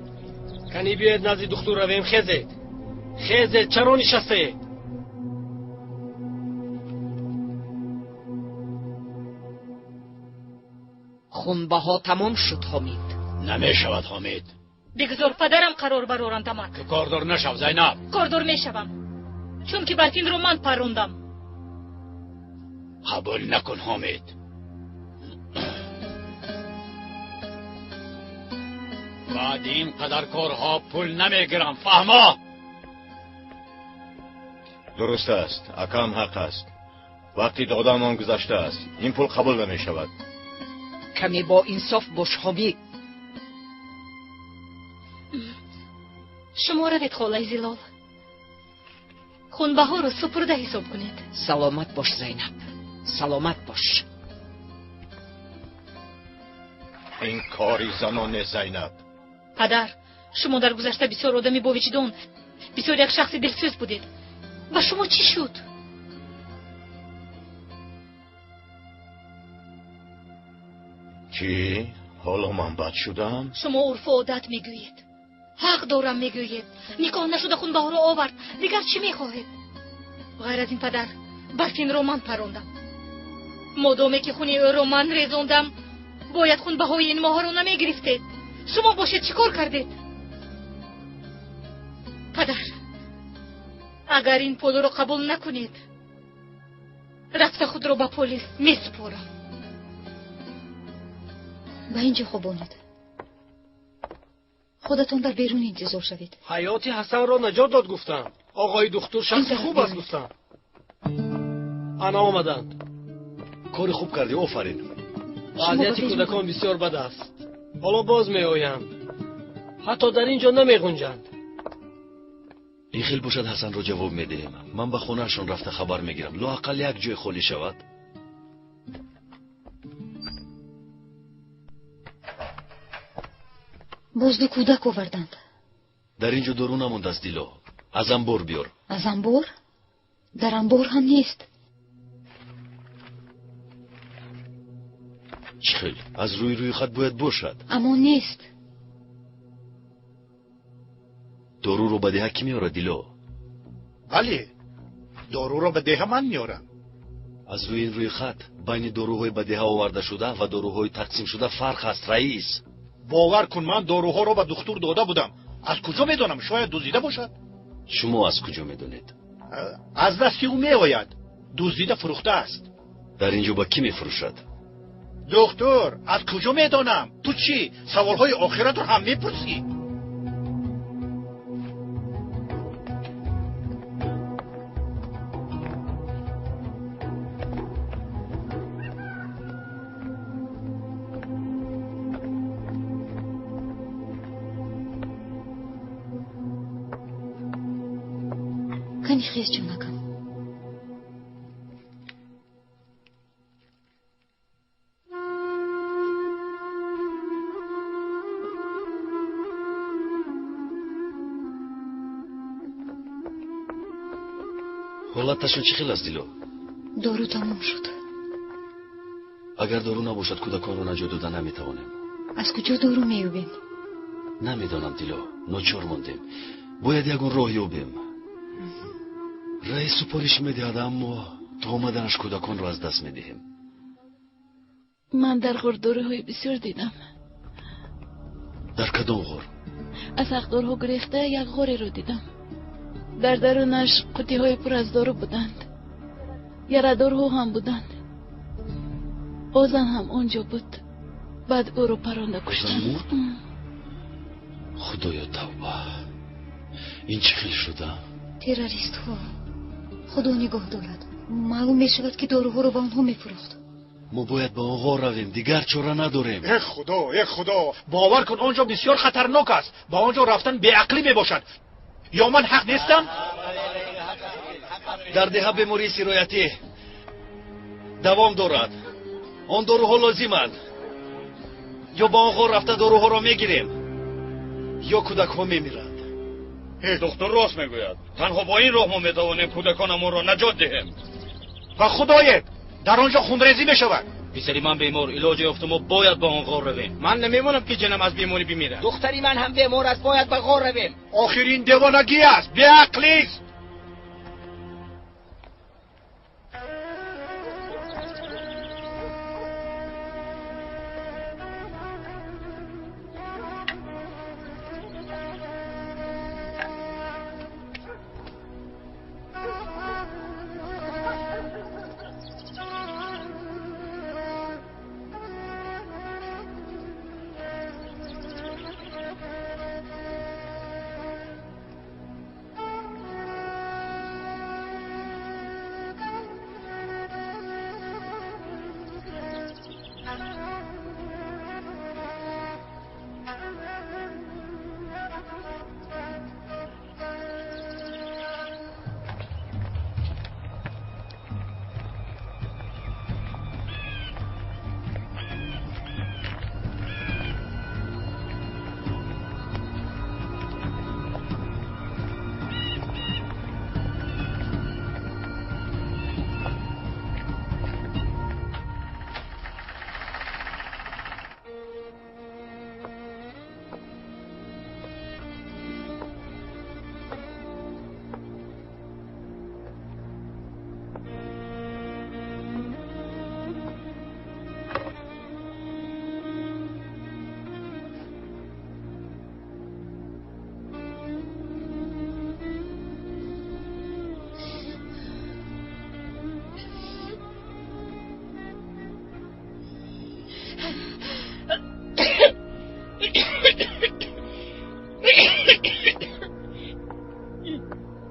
کنی بیاید نزد دکتر رویم. خیزید چرا نشسته؟ خونبها تمام شد حامد. نمیشود حامد. بگذار پدرم قرار برارند تمام. تو کاردار نشو زینب. کاردار میشوم چون که برتین رو من پروندم. قبول نکن حامد. بعد این قدر کارها پول نمیگیرم فهما؟ درست است، اکام حق است. وقتی دادن آن گذشته است این پول قبول نمی شود. کمی با انصاف باش حامد. شما روید خاله زلال. خونبها رو سپرده حساب کنید. سلامت باش زینب، سلامت باش. این کاری زنانه زینب. پدر شما در گذشته بسیار آدمی با وجدان، بسیار یک شخص دلسوز بودید. و شما چی شد؟ چی؟ حالا من بد شدم؟ شما عرف و عادت میگویید. حق دارم میگویید. نکاح نشده خونبها رو آورد. دیگر چی میخواهید؟ غیر از این پدر برفین رو من پروندم. مادامی که خونی او رو من ریزوندم باید خونبهای این ماه رو نمیگرفتید. شما باشید چیکار کردید؟ پدر اگر این پول رو قبول نکنید رفت خود رو به پلیس میسپارم. به اینجا خوابانید. خودتون در بیرون انتظار شوید. حیات حسن را نجات داد گفتم. آقای دکتر شخص خوب است گفتم. آنها آمدند. کار خوب کردی، آفرین. وضعیت کودکان بسیار بد است. حالا باز می آیند. حتی در اینجا نمی گنجند. این خیلی باشد حسن را جواب می دهیم. من به خونهشان رفته خبر می گیرم. لااقل یک جای خالی شود. باز دو کودک آوردند. در اینجا دارو نمانده است دیلا. از انبار بیار. از انبار؟ در انبار هم نیست. چخیل از روی خط باید باشد. اما نیست. دارو رو به ده کی میاره دیلا؟ بله دارو رو به ده من میارم. از روی خط بین داروهای به ده آورده شده و داروهای تقسیم شده فرق است رئیس. باور کن من داروها رو به دکتر داده بودم. از کجا میدونم؟ شاید دزدیده باشد. شما از کجا میدونید؟ از دستی او میآید. دزدیده فروخته است. در اینجا با کی میفروشد؟ دکتر از کجا میدونم؟ تو چی؟ سوالهای آخرت رو هم میپرسی؟ کمی خیز جونکم. حالتشون چه خیلی است دیلو؟ دارو تمام شد. اگر دارو نباشد کودکان رو نجات دادن نمیتوانیم. از کجا دارو میوبین؟ نمیدانم دیلو، ناچار ماندیم. باید یگون راه یابیم. رئیس سپارش میدهد اما تا آمدنش کودکان رو از دست میدهیم. من در غار داروهای بسیار دیدم. در کدام غار؟ از حقدارها گریخته یک غاری رو دیدم. در درونش قوطی های پر از دارو بودند. یردارها هم بودند. آزن هم اونجا بود. بعد او رو پرانده کشتن. خدایا توبه. این چه خیلی شده؟ تروریست ها. خدا نگاه دارد. معلوم می شود که داروها رو به آنها می فروخت. ما باید به آنها رویم، دیگر چاره نداریم. ای خدا باور کن آنجا بسیار خطرناک است. با آنجا رفتن بی عقلی می باشد. یا من حق نیستم؟ در ده بیماری سرایتی دوام دارد. آن داروها لازمند. یا با آنها رفته داروها را میگیریم یا کودک ها میمیرند. دکتر راست میگوید. تنها با این راه ما میتوانیم کودکانمون را نجات دهیم. و خدایت در آنجا خونریزی میشود. پسری من بیمار علاج یافته، ما باید با آن غار رویم. من نمیمونم که جنم از بیماری بمیره. دختری من هم بیمار است، باید به غار رویم. آخرین دیوانگی است، بیعقلی است.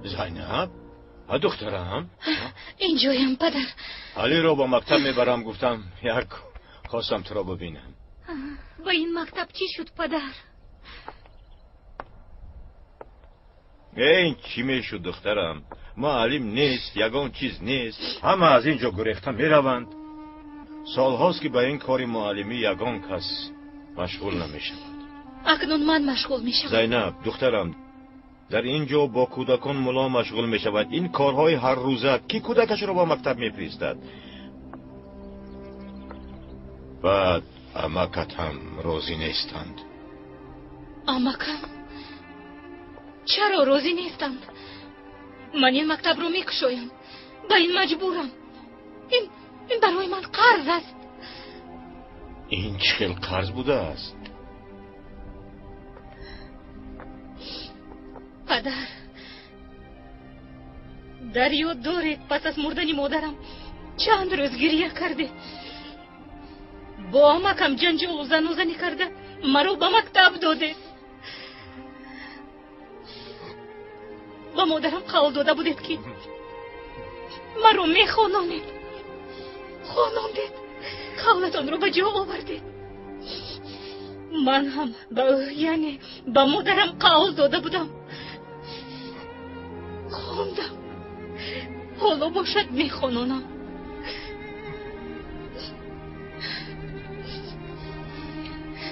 زینب؟ دخترم؟ اینجایم پدر. علی رو با مکتب میبرم، گفتم یک خواستم تو را ببینم. با این مکتب چی شد پدر؟ این چی میشد دخترم؟ معلم نیست، یگان چیز نیست. همه از اینجا گریخته میروند. سالهاست که به این کاری معلمی یگان کس مشغول نمیشود. اکنون من مشغول میشم. زینب دخترم، در اینجا با کودکان ملا مشغول میشود. این کارهای هر روزه کی کودکش را با مکتب میفرستد؟ بعد امکت هم راضی نیستند. امکم؟ چرا راضی نیستند؟ من این مکتب رو میکشایم. به این مجبورم. این برای من قرض است. این چه خیلی قرض بوده است؟ پدر، در یاد دارید پس از مردن مادرم چند روز گریه کرده. با امکم جنجال و زن و زنی کرده مرا به مکتب داده. با مادرم قول داده بودید که مرا میخوانانید. خواندید، قولتان رو به جا آوردید. من هم یعنی به مادرم قول داده بودم. خواندم. بالا باشد میخونونم.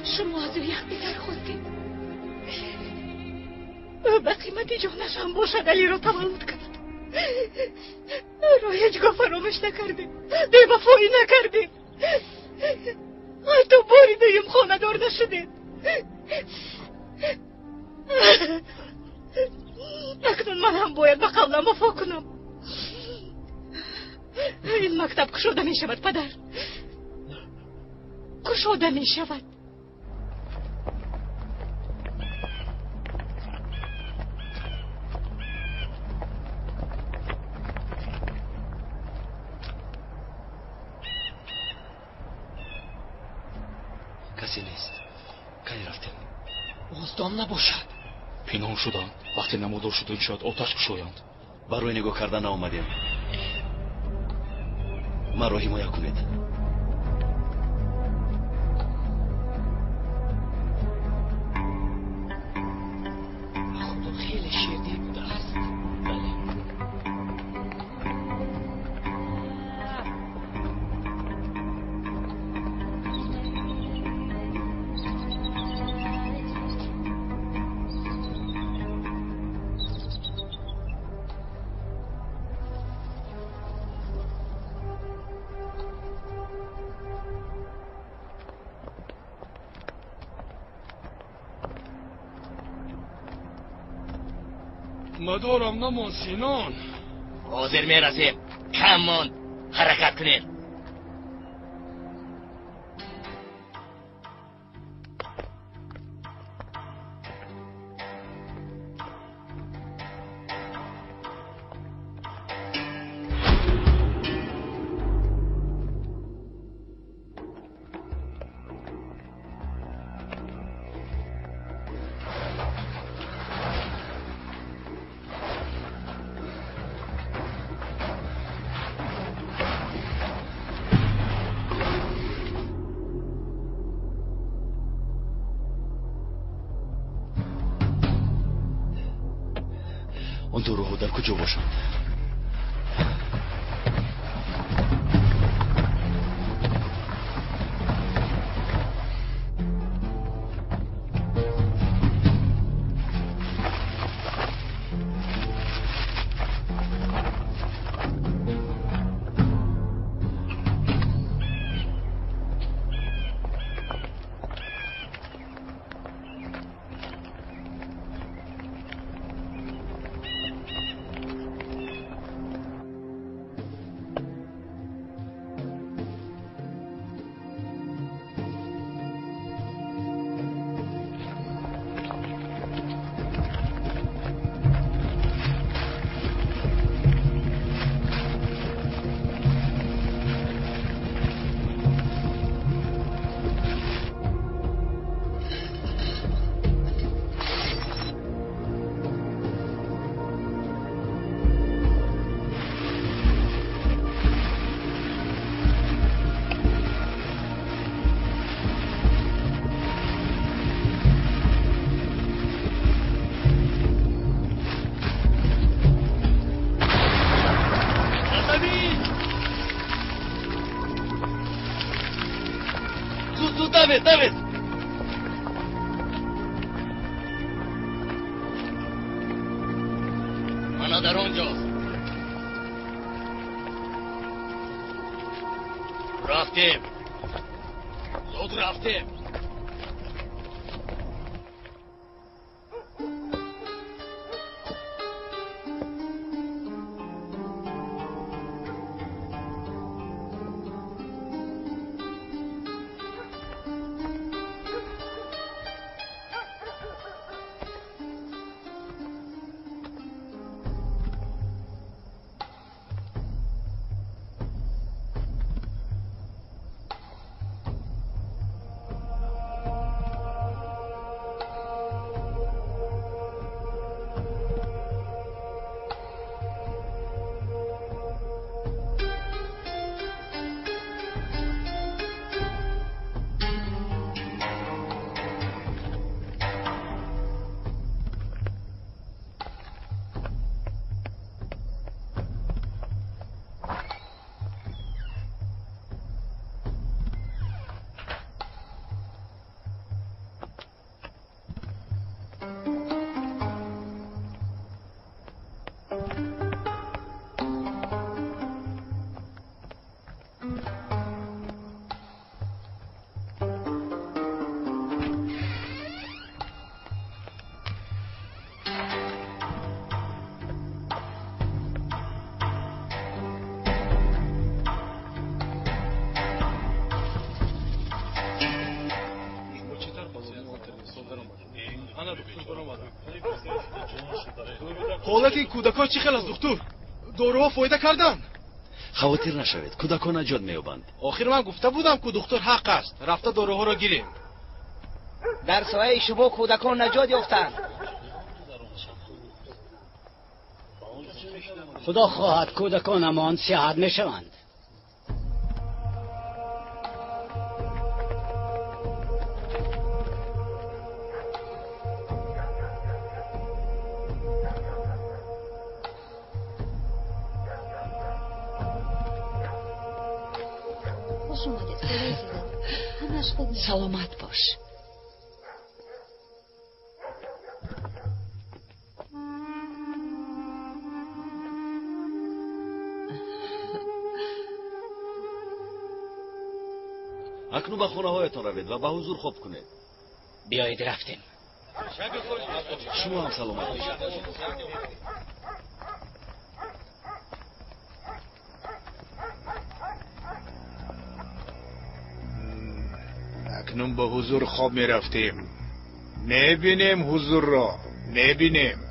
شما از او یک بیتر خوستید. به قیمت جانش هم باشد علی را تولد کرد. را هیچگاه فراموش نکرده، بی‌وفایی نکرده، حتی باری دویم خانه‌دار نشده. اکنون من هم باید به قولم وفا کنم. این مکتب گشوده می شود پدر، گشوده می شود. کسی نیست. کی رفتیم؟ بازدام نباشد. پنهان شدند. وقتی نمودار شدن شاید آتش گشایند. برای نگاه کردن آمدیم. من را حمایت کنید. خدا خیلی شیردل بوده است. بله. مدارم نمان سینان. حاضر میرسیم. کم ماند. حرکت کنید. اون دروغ در کجا باشند؟ David! مانا در اونجاست. رفتیم. زود رفتیم. حالت این کودکان چی خیلی است دکتر؟ داروها فایده کردن؟ خاطر نشوید، کودکان نجات مییابند. آخر من گفته بودم که دکتر حق است. رفته داروها را گیریم. در سایه شما کودکان نجات یافتند. خدا خواهد کودکانمان صحت میشوند. سلامت باش. اکنون به خونه هایتان روید و به حضور خوب کنید. بیایید رفتیم. شما هم سلامت باشید. اکنون به حضور خواب می رفتیم. میبینیم حضور را، میبینیم.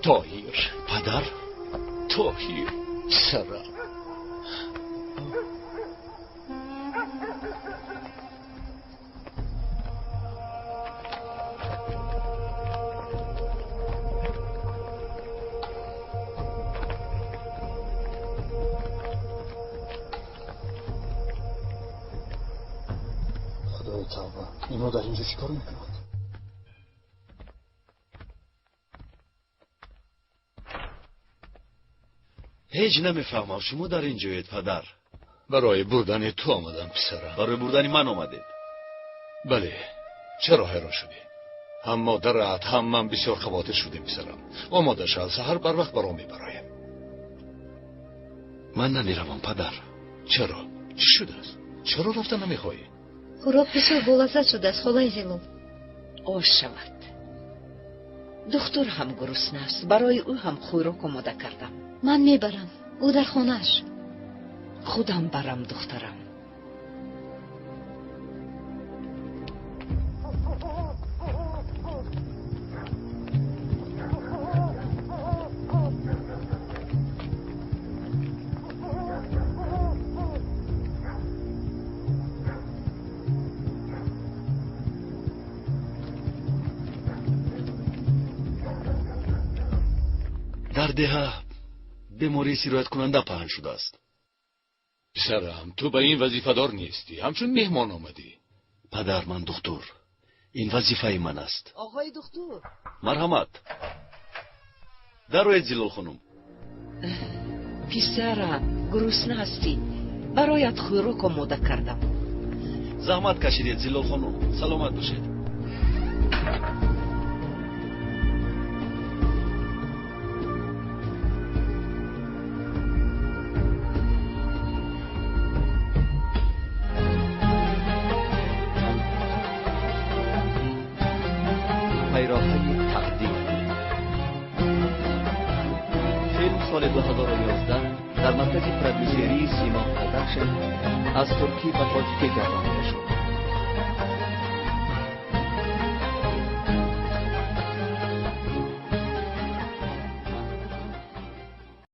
طاهیر پدر، طاهیر سرم. خدای توبه، اینا در اینجا چیکار میکنند؟ هیچ نمیفهمم شما در اینجایید پدر. برای بردن تو آمدم پسرم. برای بردن من آمدید؟ بله. چرا حیران شدی؟ هم مادرت هم من بسیار خواطر شدیم پسرم. آماده شو، سحر بر وقت برام میبرایم. من نمیروم پدر. چرا؟ چی شده است؟ چرا رفتن نمیخواهی؟ خوراب بسیار بولازد شده است خالای زیلو. آش شود. دختر هم گرسنه است. برای او هم خوراک آماده کردم. من میبرم. او در خانه‌اش. خودم برم دخترم. در ده بیماری سیرایت کننده پهن شده است. پسرم تو به این وظیفه دار نیستی، همچون مهمان آمدی. پدر من دکتر، این وظیفه من است. آقای دکتر مرحمت. دروید زیلال خانم. پسرم گرسنه هستی؟ برایت خوراک آماده کردم. زحمت کشیدید زیلال خانم. سلامت باشید. پیراهن تقدیم. فیلم سال 2011 در مرکز پرودوسری سیما پروداکشن از ترکی و تاجیک گردانده شد.